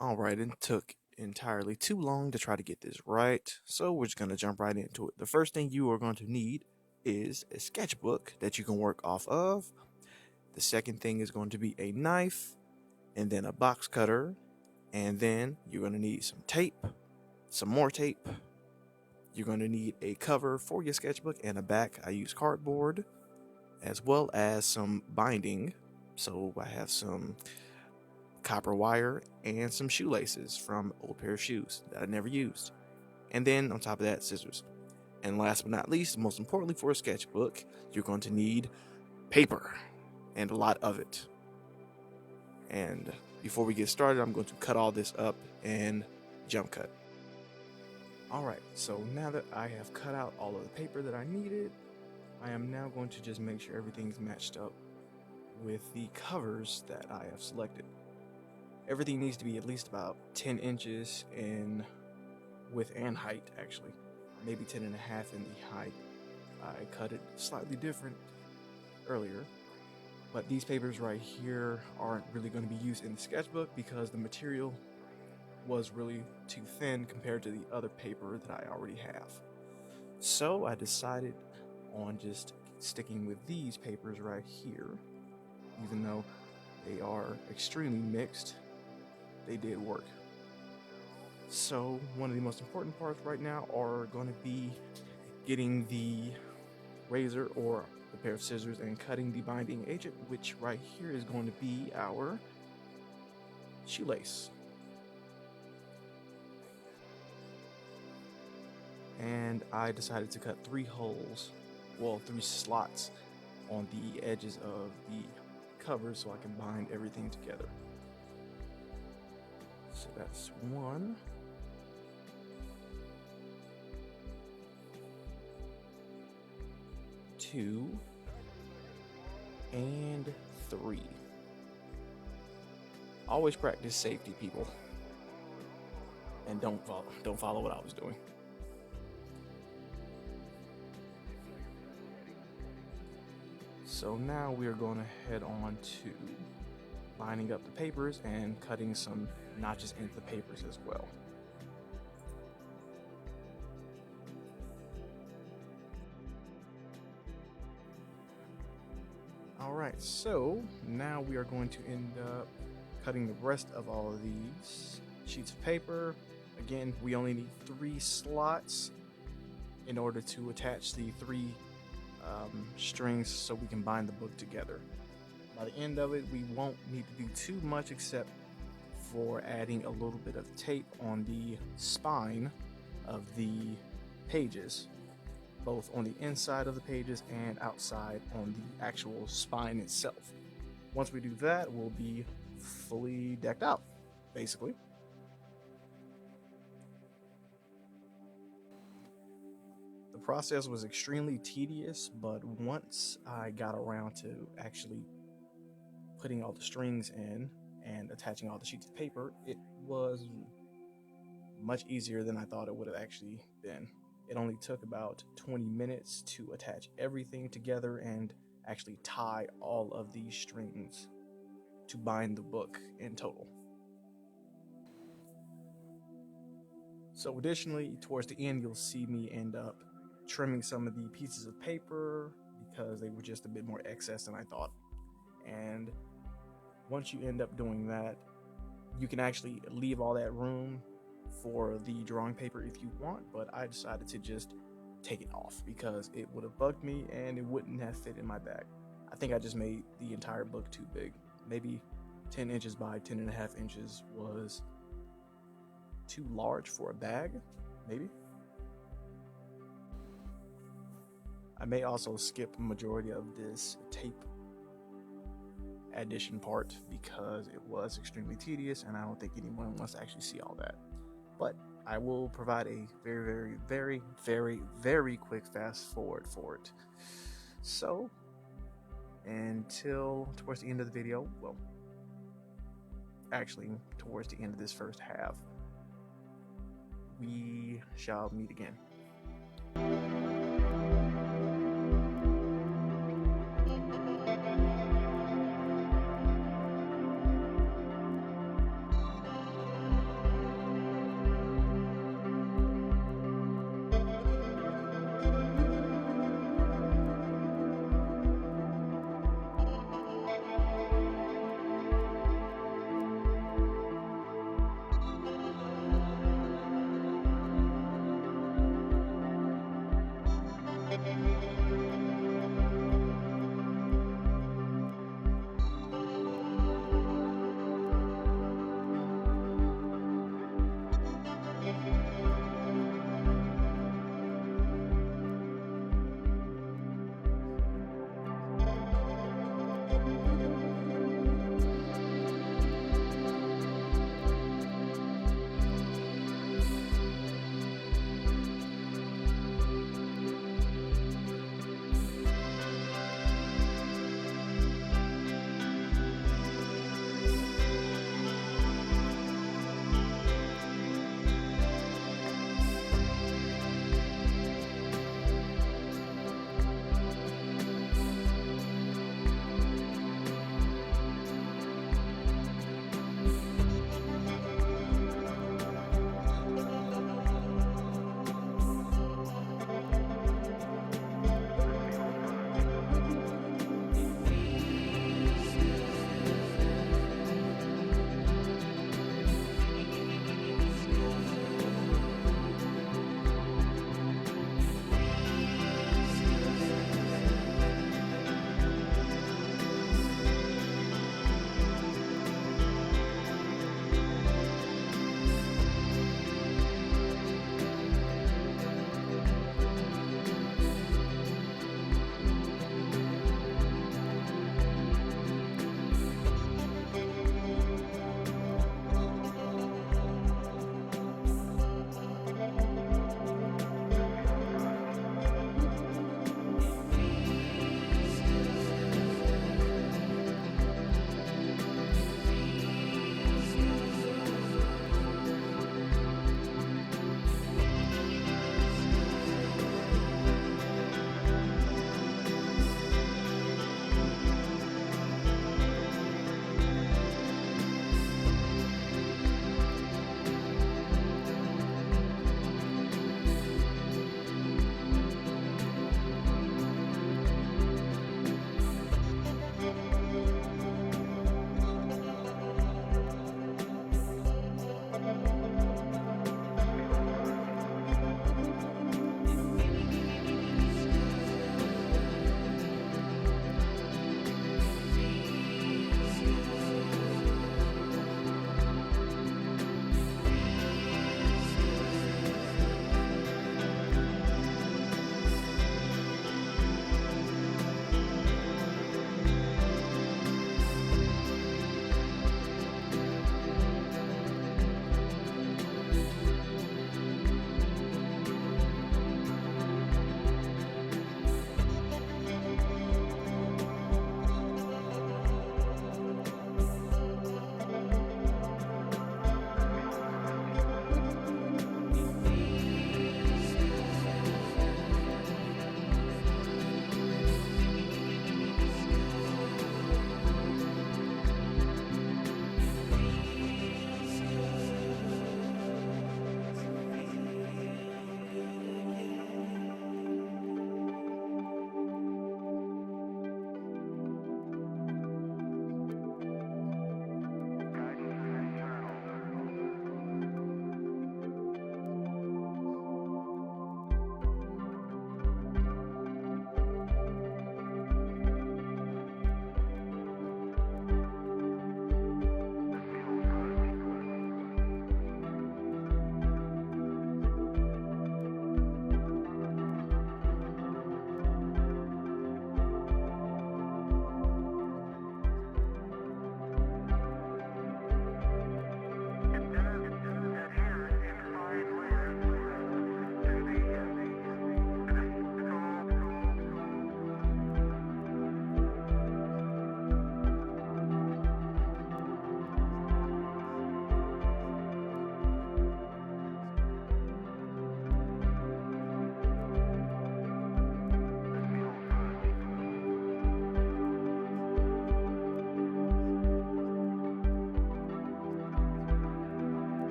Alright, it took entirely too long to try to get this right, so we're just going to jump right into it. The first thing you are going to need is a sketchbook that you can work off of. The second thing is going to be a knife, and then a box cutter, and then you're going to need some tape, some more tape. You're going to need a cover for your sketchbook and a back. I use cardboard, as well as some binding. So I have some copper wire and some shoelaces from an old pair of shoes that I never used. And then on top of that, scissors. And last but not least, most importantly for a sketchbook, you're going to need paper and a lot of it. And before we get started, I'm going to cut all this up and jump cut. Alright, so now that I have cut out all of the paper that I needed, I am now going to just make sure everything's matched up with the covers that I have selected. Everything needs to be at least about 10 inches in width and height, actually. Maybe 10 and a half in the height. I cut it slightly different earlier. But these papers right here aren't really going to be used in the sketchbook because the material was really too thin compared to the other paper that I already have. So I decided on just sticking with these papers right here. Even though they are extremely mixed, they did work. So one of the most important parts right now are going to be getting the razor or a pair of scissors and cutting the binding agent, which right here is going to be our shoelace. And I decided to cut 3 slots on the edges of the cover so I can bind everything together. So that's 1, 2, and 3. Always practice safety, people, and don't follow what I was doing. So now we are going to head on to lining up the papers and cutting some notches into the papers as well. Alright, so now we are going to end up cutting the rest of all of these sheets of paper. Again, we only need 3 slots in order to attach the 3 strings so we can bind the book together. By the end of it, we won't need to do too much except for adding a little bit of tape on the spine of the pages, both on the inside of the pages and outside on the actual spine itself. Once we do that, we'll be fully decked out, basically. The process was extremely tedious, but once I got around to actually putting all the strings in and attaching all the sheets of paper, it was much easier than I thought it would have actually been. It only took about 20 minutes to attach everything together and actually tie all of these strings to bind the book in total. So additionally, towards the end, you'll see me end up trimming some of the pieces of paper because they were just a bit more excess than I thought. And once you end up doing that, you can actually leave all that room for the drawing paper if you want, but I decided to just take it off because it would have bugged me and it wouldn't have fit in my bag. I think I just made the entire book too big. Maybe 10 inches by 10 and a half inches was too large for a bag, maybe. I may also skip a majority of this tape addition part because it was extremely tedious and I don't think anyone wants to actually see all that. But I will provide a very quick fast forward for it. So until towards the end of the video, well, actually towards the end of this first half, we shall meet again.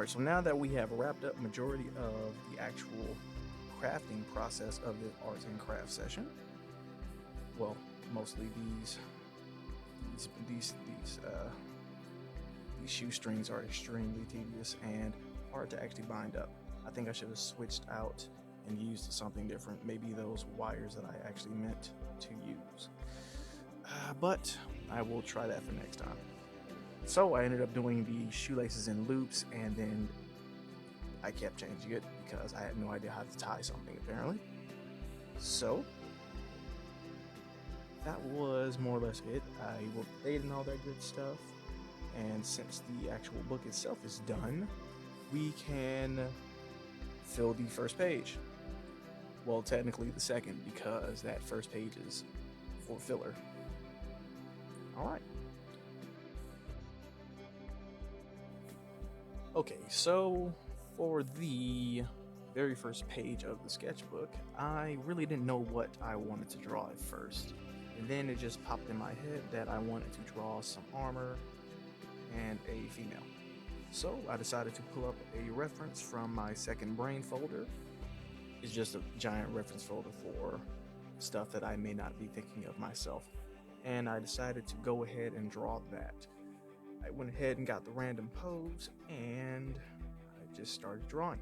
Alright, so now that we have wrapped up majority of the actual crafting process of the arts and crafts session, well, mostly these shoestrings are extremely tedious and hard to actually bind up. I think I should have switched out and used something different, maybe those wires that I actually meant to use. But I will try that for next time. So I ended up doing the shoelaces in loops, and then I kept changing it because I had no idea how to tie something apparently. So that was more or less it. I will date and all that good stuff, and since the actual book itself is done, we can fill the first page. Well, technically the second, because that first page is for filler. Alright. Okay, so for the very first page of the sketchbook, I really didn't know what I wanted to draw at first. And then it just popped in my head that I wanted to draw some armor and a female. So I decided to pull up a reference from my second brain folder. It's just a giant reference folder for stuff that I may not be thinking of myself. And I decided to go ahead and draw that. I went ahead and got the random pose, and I just started drawing.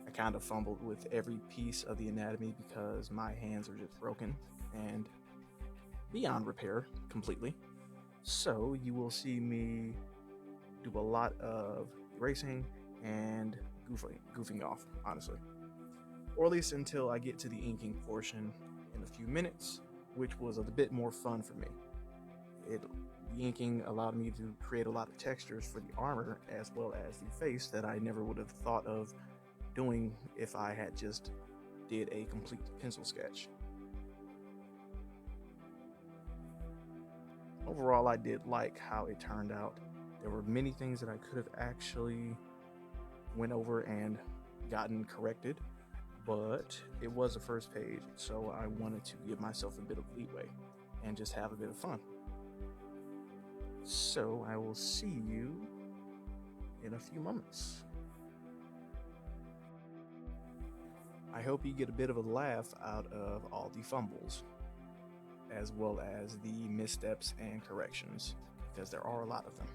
I kind of fumbled with every piece of the anatomy because my hands are just broken and beyond repair completely. So you will see me do a lot of erasing and goofing off, honestly. Or at least until I get to the inking portion in a few minutes, which was a bit more fun for me. The inking allowed me to create a lot of textures for the armor as well as the face that I never would have thought of doing if I had just did a complete pencil sketch. Overall, I did like how it turned out. There were many things that I could have actually went over and gotten corrected, but it was the first page, so I wanted to give myself a bit of leeway and just have a bit of fun. So I will see you in a few moments. I hope you get a bit of a laugh out of all the fumbles, as well as the missteps and corrections, because there are a lot of them.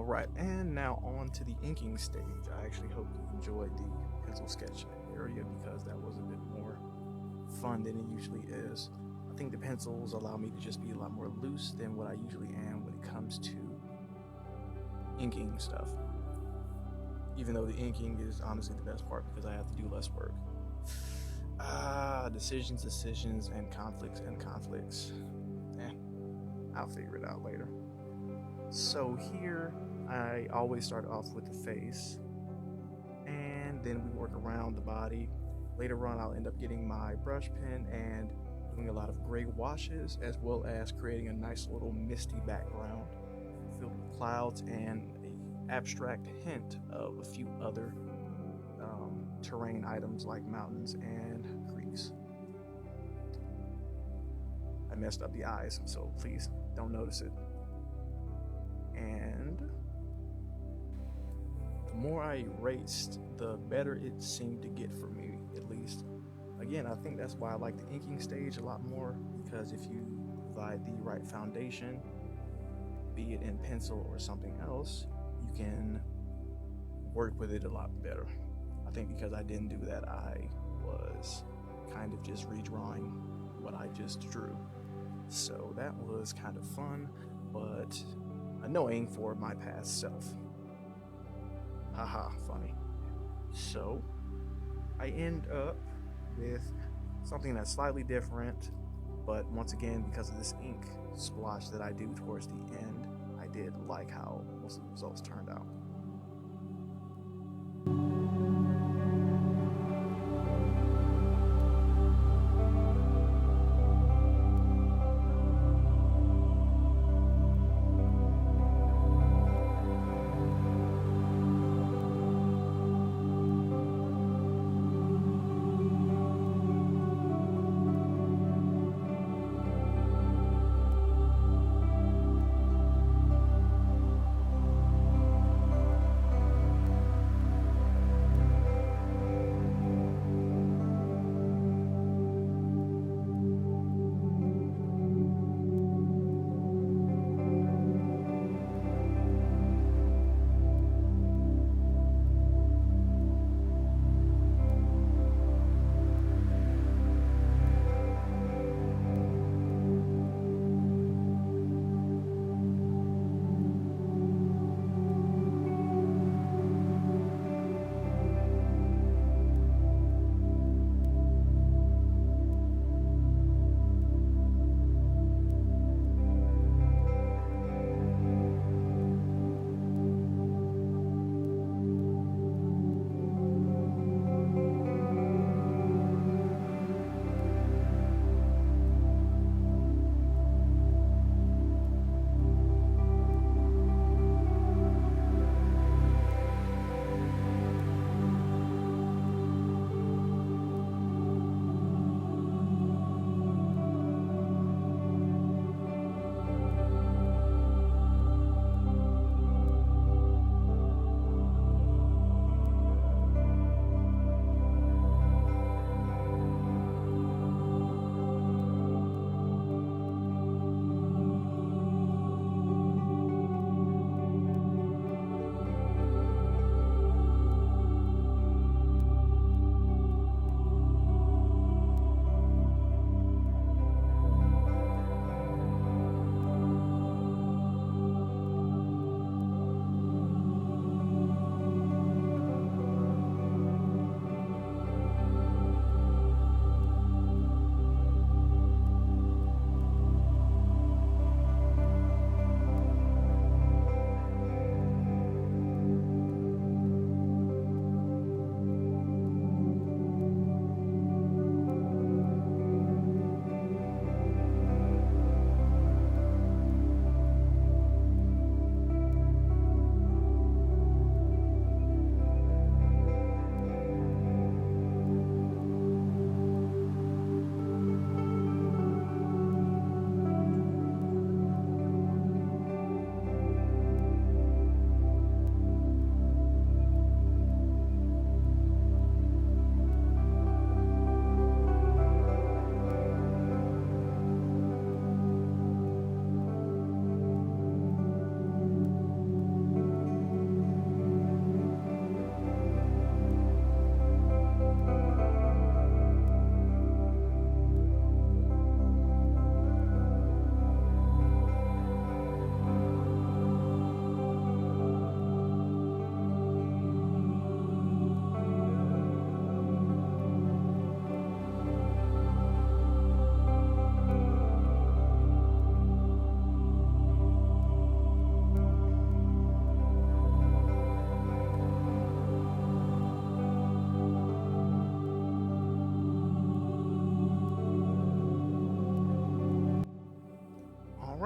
Alright, and now on to the inking stage. I actually hope you enjoyed the pencil sketch area because that was a bit more fun than it usually is. I think the pencils allow me to just be a lot more loose than what I usually am when it comes to inking stuff. Even though the inking is honestly the best part because I have to do less work. Decisions, and conflicts. I'll figure it out later. So here, I always start off with the face, and then we work around the body. Later on, I'll end up getting my brush pen and doing a lot of gray washes, as well as creating a nice little misty background filled with clouds and an abstract hint of a few other terrain items like mountains and creeks. I messed up the eyes, so please don't notice it. And the more I erased, the better it seemed to get for me, at least. Again, I think that's why I like the inking stage a lot more, because if you provide the right foundation, be it in pencil or something else, you can work with it a lot better. I think because I didn't do that, I was kind of just redrawing what I just drew. So that was kind of fun, but annoying for my past self. Haha, funny. So I end up with something that's slightly different, but once again, because of this ink splotch that I do towards the end, I did like how most of the results turned out.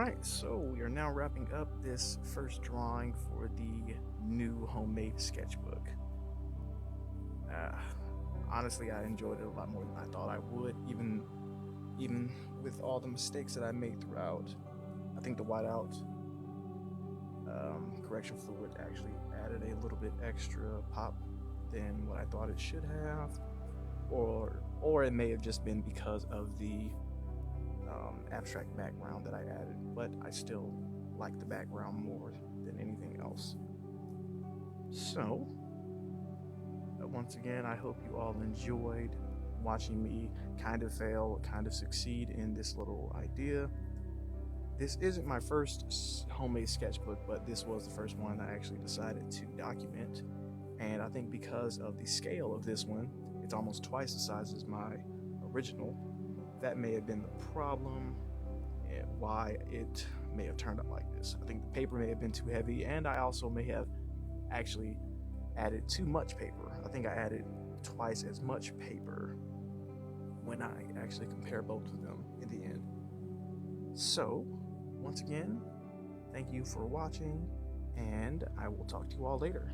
Alright, so we are now wrapping up this first drawing for the new homemade sketchbook. Uh, Honestly, I enjoyed it a lot more than I thought I would, even with all the mistakes that I made throughout. I think the whiteout correction fluid actually added a little bit extra pop than what I thought it should have, or it may have just been because of the abstract background that I added, but I still like the background more than anything else. So, once again, I hope you all enjoyed watching me kind of fail, kind of succeed in this little idea. This isn't my first homemade sketchbook, but this was the first one I actually decided to document. And I think because of the scale of this one, it's almost twice the size as my original. That may have been the problem and why it may have turned out like this. I think the paper may have been too heavy, and I also may have actually added too much paper. I think I added twice as much paper when I actually compare both of them in the end. So, once again, thank you for watching, and I will talk to you all later.